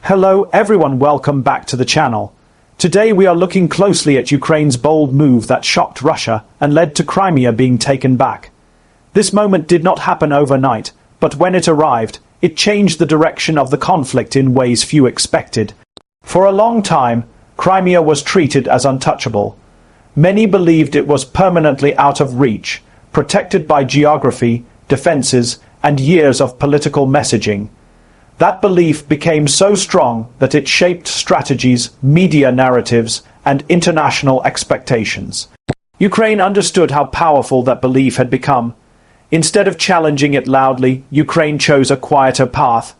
Hello everyone, welcome back to the channel. Today we are looking closely at Ukraine's bold move that shocked Russia and led to Crimea being taken back. This moment did not happen overnight, but when it arrived, it changed the direction of the conflict in ways few expected. For a long time, Crimea was treated as untouchable. Many believed it was permanently out of reach, protected by geography, defenses, and years of political messaging. That belief became so strong that it shaped strategies, media narratives, and international expectations. Ukraine understood how powerful that belief had become. Instead of challenging it loudly, Ukraine chose a quieter path.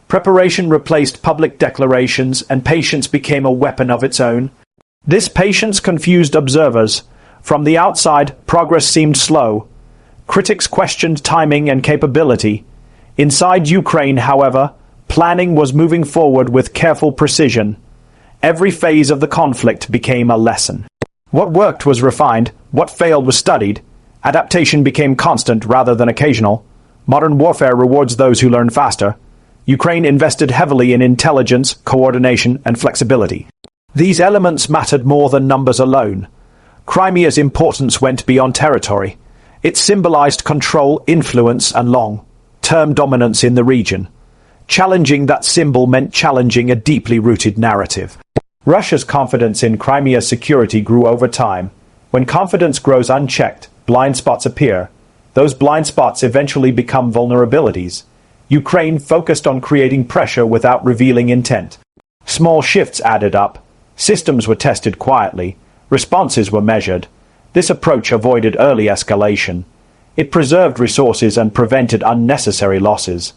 Preparation replaced public declarations, and patience became a weapon of its own. This patience confused observers. From the outside, progress seemed slow. Critics questioned timing and capability. Inside Ukraine, however, planning was moving forward with careful precision. Every phase of the conflict became a lesson. What worked was refined, what failed was studied. Adaptation became constant rather than occasional. Modern warfare rewards those who learn faster. Ukraine invested heavily in intelligence, coordination, and flexibility. These elements mattered more than numbers alone. Crimea's importance went beyond territory. It symbolized control, influence, and long-term dominance in the region. Challenging that symbol meant challenging a deeply rooted narrative. Russia's confidence in Crimea's security grew over time. When confidence grows unchecked, blind spots appear. Those blind spots eventually become vulnerabilities. Ukraine focused on creating pressure without revealing intent. Small shifts added up. Systems were tested quietly. Responses were measured. This approach avoided early escalation. It preserved resources and prevented unnecessary losses.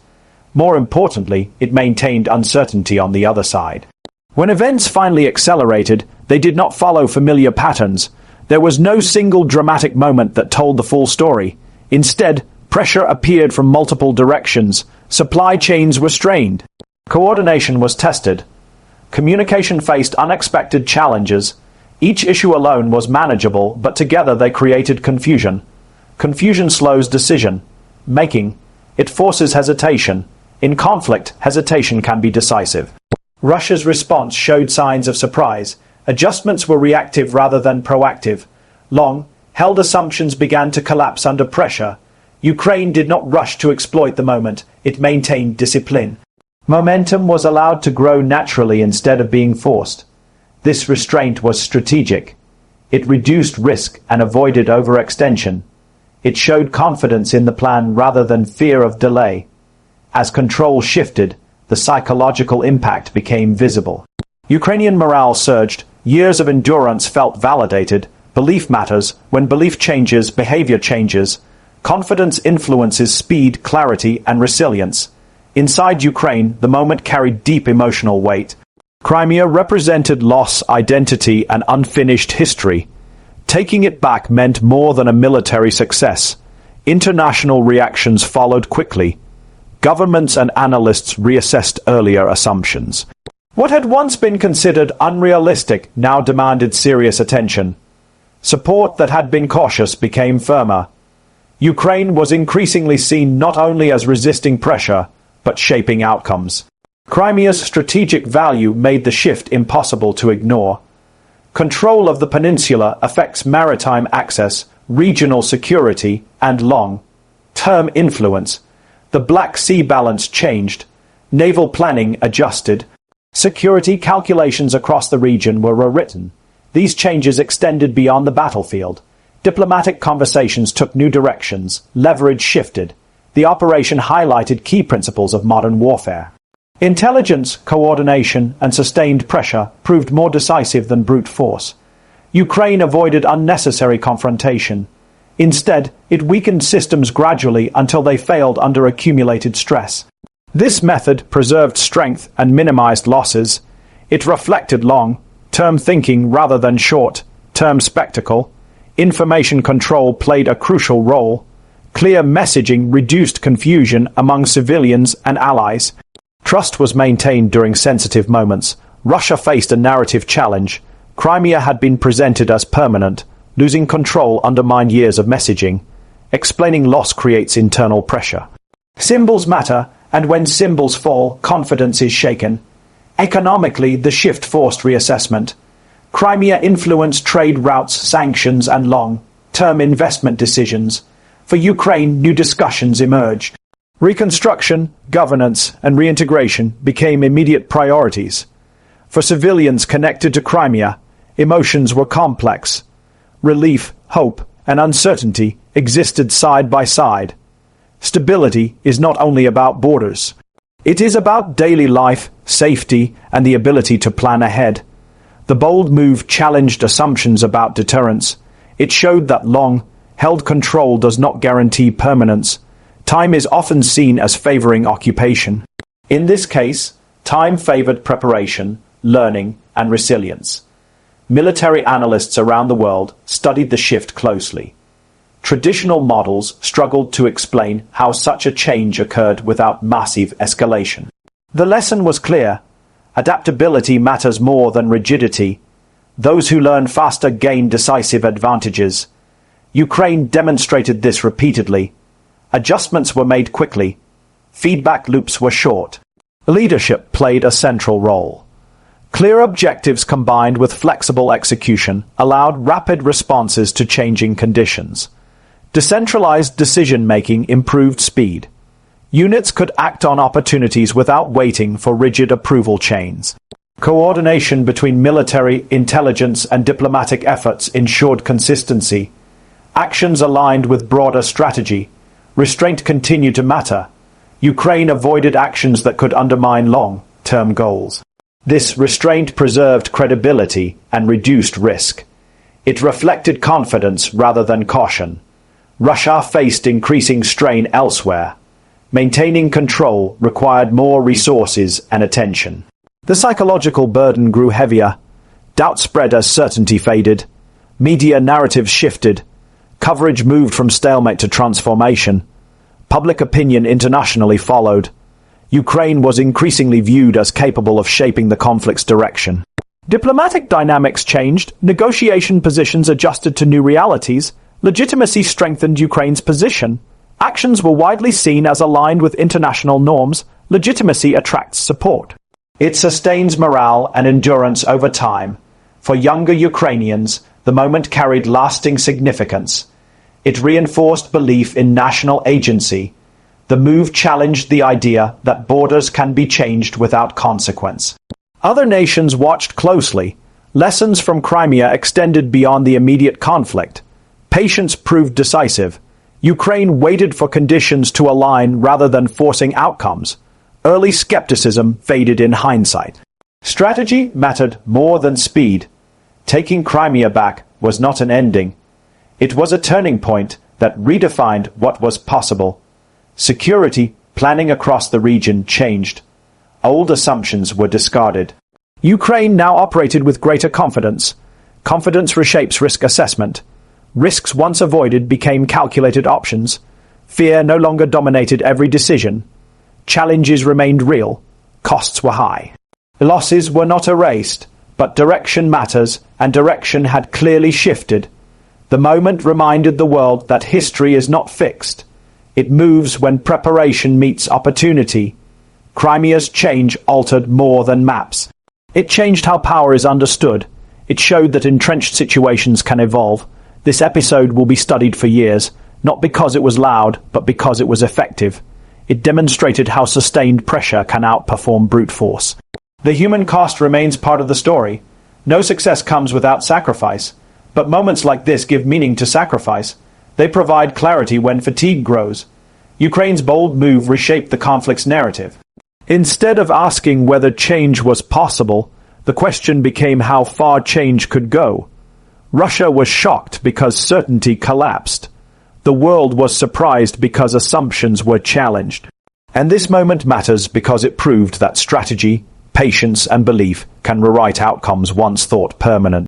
More importantly, it maintained uncertainty on the other side. When events finally accelerated, they did not follow familiar patterns. There was no single dramatic moment that told the full story. Instead, pressure appeared from multiple directions. Supply chains were strained. Coordination was tested. Communication faced unexpected challenges. Each issue alone was manageable, but together they created confusion. Confusion slows decision-making. It forces hesitation. In conflict, hesitation can be decisive. Russia's response showed signs of surprise. Adjustments were reactive rather than proactive. Long-held assumptions began to collapse under pressure. Ukraine did not rush to exploit the moment. It maintained discipline. Momentum was allowed to grow naturally instead of being forced. This restraint was strategic. It reduced risk and avoided overextension. It showed confidence in the plan rather than fear of delay. As control shifted, the psychological impact became visible. Ukrainian morale surged. Years of endurance felt validated. Belief matters. When belief changes, behavior changes. Confidence influences speed, clarity, and resilience. Inside Ukraine, the moment carried deep emotional weight. Crimea represented loss, identity, and unfinished history. Taking it back meant more than a military success. International reactions followed quickly. Governments and analysts reassessed earlier assumptions. What had once been considered unrealistic now demanded serious attention. Support that had been cautious became firmer. Ukraine was increasingly seen not only as resisting pressure, but shaping outcomes. Crimea's strategic value made the shift impossible to ignore. Control of the peninsula affects maritime access, regional security, and long-term influence. The Black Sea balance changed. Naval planning adjusted. Security calculations across the region were rewritten. These changes extended beyond the battlefield. Diplomatic conversations took new directions. Leverage shifted. The operation highlighted key principles of modern warfare. Intelligence, coordination, and sustained pressure proved more decisive than brute force. Ukraine avoided unnecessary confrontation. Instead, it weakened systems gradually until they failed under accumulated stress. This method preserved strength and minimized losses. It reflected long-term thinking rather than short-term spectacle. Information control played a crucial role. Clear messaging reduced confusion among civilians and allies. Trust was maintained during sensitive moments. Russia faced a narrative challenge. Crimea had been presented as permanent. Losing control undermined years of messaging. Explaining loss creates internal pressure. Symbols matter, and when symbols fall, confidence is shaken. Economically, the shift forced reassessment. Crimea influenced trade routes, sanctions, and long-term investment decisions. For Ukraine, new discussions emerged. Reconstruction, governance, and reintegration became immediate priorities. For civilians connected to Crimea, emotions were complex. Relief, hope, and uncertainty existed side by side. Stability is not only about borders. It is about daily life, safety, and the ability to plan ahead. The bold move challenged assumptions about deterrence. It showed that long-held control does not guarantee permanence. Time is often seen as favoring occupation. In this case, time favored preparation, learning, and resilience. Military analysts around the world studied the shift closely. Traditional models struggled to explain how such a change occurred without massive escalation. The lesson was clear. Adaptability matters more than rigidity. Those who learn faster gain decisive advantages. Ukraine demonstrated this repeatedly. Adjustments were made quickly. Feedback loops were short. Leadership played a central role. Clear objectives combined with flexible execution allowed rapid responses to changing conditions. Decentralized decision-making improved speed. Units could act on opportunities without waiting for rigid approval chains. Coordination between military, intelligence, and diplomatic efforts ensured consistency. Actions aligned with broader strategy. Restraint continued to matter. Ukraine avoided actions that could undermine long-term goals. This restraint preserved credibility and reduced risk. It reflected confidence rather than caution. Russia faced increasing strain elsewhere. Maintaining control required more resources and attention. The psychological burden grew heavier. Doubt spread as certainty faded. Media narratives shifted. Coverage moved from stalemate to transformation. Public opinion internationally followed. Ukraine was increasingly viewed as capable of shaping the conflict's direction. Diplomatic dynamics changed. Negotiation positions adjusted to new realities. Legitimacy strengthened Ukraine's position. Actions were widely seen as aligned with international norms. Legitimacy attracts support. It sustains morale and endurance over time. For younger Ukrainians, the moment carried lasting significance. It reinforced belief in national agency. The move challenged the idea that borders can be changed without consequence. Other nations watched closely. Lessons from Crimea extended beyond the immediate conflict. Patience proved decisive. Ukraine waited for conditions to align rather than forcing outcomes. Early skepticism faded in hindsight. Strategy mattered more than speed. Taking Crimea back was not an ending. It was a turning point that redefined what was possible. Security planning across the region changed. Old assumptions were discarded. Ukraine now operated with greater confidence. Confidence reshapes risk assessment. Risks once avoided became calculated options. Fear no longer dominated every decision. Challenges remained real. Costs were high. Losses were not erased, but direction matters, and direction had clearly shifted. The moment reminded the world that history is not fixed. It moves when preparation meets opportunity. Crimea's change altered more than maps. It changed how power is understood. It showed that entrenched situations can evolve. This episode will be studied for years, not because it was loud, but because it was effective. It demonstrated how sustained pressure can outperform brute force. The human cost remains part of the story. No success comes without sacrifice. But moments like this give meaning to sacrifice. They provide clarity when fatigue grows. Ukraine's bold move reshaped the conflict's narrative. Instead of asking whether change was possible, the question became how far change could go. Russia was shocked because certainty collapsed. The world was surprised because assumptions were challenged. And this moment matters because it proved that strategy, patience, and belief can rewrite outcomes once thought permanent.